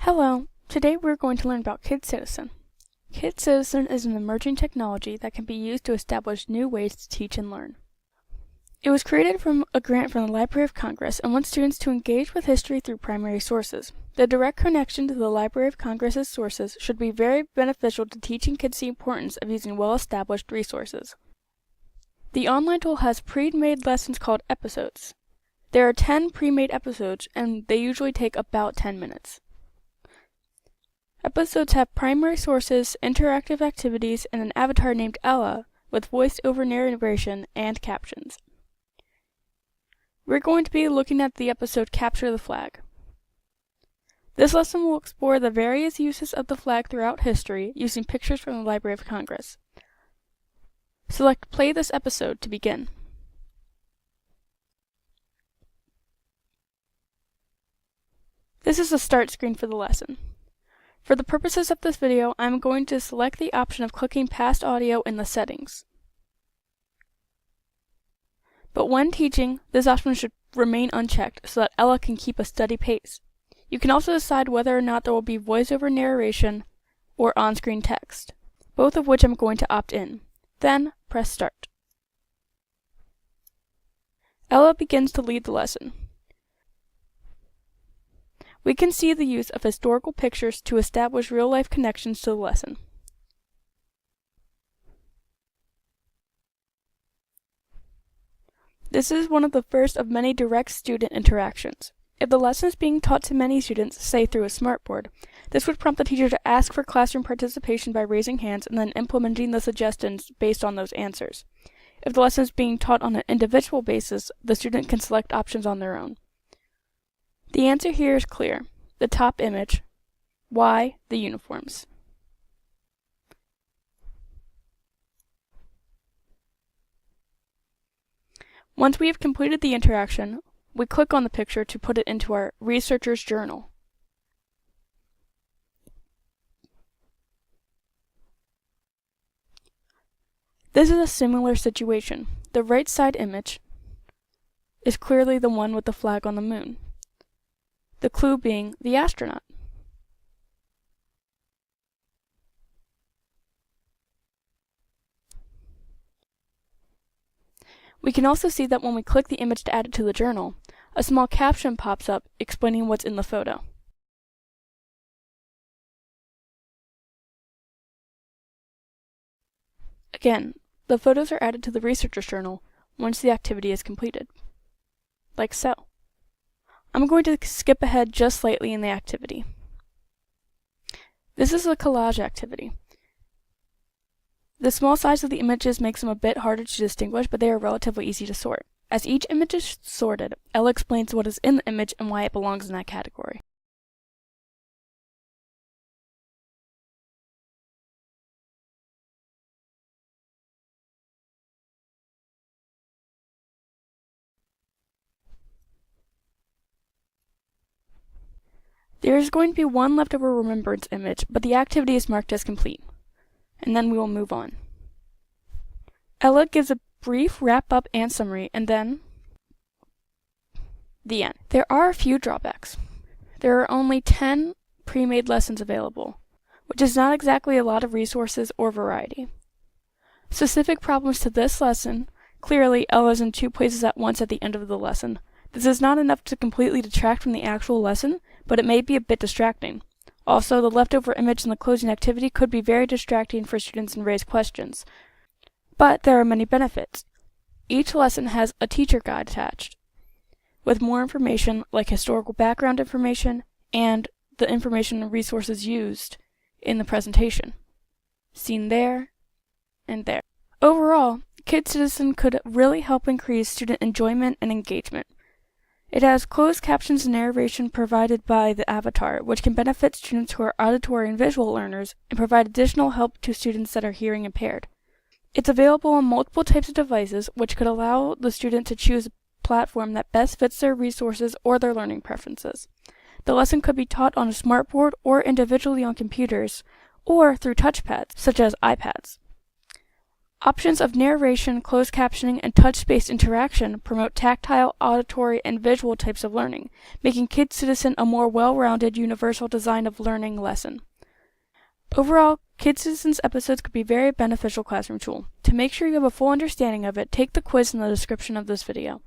Hello, today we're going to learn about KidCitizen. KidCitizen is an emerging technology that can be used to establish new ways to teach and learn. It was created from a grant from the Library of Congress and wants students to engage with history through primary sources. The direct connection to the Library of Congress's sources should be very beneficial to teaching kids the importance of using well-established resources. The online tool has pre-made lessons called episodes. There are 10 pre-made episodes, and they usually take about 10 minutes. Episodes have primary sources, interactive activities, and an avatar named Ella with voice-over narration and captions. We're going to be looking at the episode Capture the Flag. This lesson will explore the various uses of the flag throughout history using pictures from the Library of Congress. Select Play this episode to begin. This is the start screen for the lesson. For the purposes of this video, I'm going to select the option of clicking past audio in the settings. But when teaching, this option should remain unchecked so that Ella can keep a steady pace. You can also decide whether or not there will be voice-over narration or on-screen text, both of which I'm going to opt in. Then, press Start. Ella begins to lead the lesson. We can see the use of historical pictures to establish real-life connections to the lesson. This is one of the first of many direct student interactions. If the lesson is being taught to many students, say through a smartboard, this would prompt the teacher to ask for classroom participation by raising hands and then implementing the suggestions based on those answers. If the lesson is being taught on an individual basis, the student can select options on their own. The answer here is clear. The top image. Why the uniforms? Once we have completed the interaction, we click on the picture to put it into our researcher's journal. This is a similar situation. The right side image is clearly the one with the flag on the moon. The clue being the astronaut. We can also see that when we click the image to add it to the journal, a small caption pops up explaining what's in the photo. Again, the photos are added to the researcher's journal once the activity is completed, like so. I'm going to skip ahead just slightly in the activity. This is a collage activity. The small size of the images makes them a bit harder to distinguish, but they are relatively easy to sort. As each image is sorted, Ella explains what is in the image and why it belongs in that category. There is going to be one leftover remembrance image, but the activity is marked as complete. And then we will move on. Ella gives a brief wrap-up and summary, and then the end. There are a few drawbacks. There are only 10 pre-made lessons available, which is not exactly a lot of resources or variety. Specific problems to this lesson: clearly Ella is in 2 places at once at the end of the lesson. This is not enough to completely detract from the actual lesson, but it may be a bit distracting. Also, the leftover image in the closing activity could be very distracting for students and raise questions. But there are many benefits. Each lesson has a teacher guide attached, with more information like historical background information and the information and resources used in the presentation, seen there and there. Overall, KidCitizen could really help increase student enjoyment and engagement. It has closed captions and narration provided by the avatar, which can benefit students who are auditory and visual learners and provide additional help to students that are hearing impaired. It's available on multiple types of devices, which could allow the student to choose a platform that best fits their resources or their learning preferences. The lesson could be taught on a smartboard or individually on computers, or through touchpads, such as iPads. Options of narration, closed captioning, and touch-based interaction promote tactile, auditory, and visual types of learning, making KidCitizen a more well-rounded, universal design of learning lesson. Overall, KidCitizen's episodes could be a very beneficial classroom tool. To make sure you have a full understanding of it, take the quiz in the description of this video.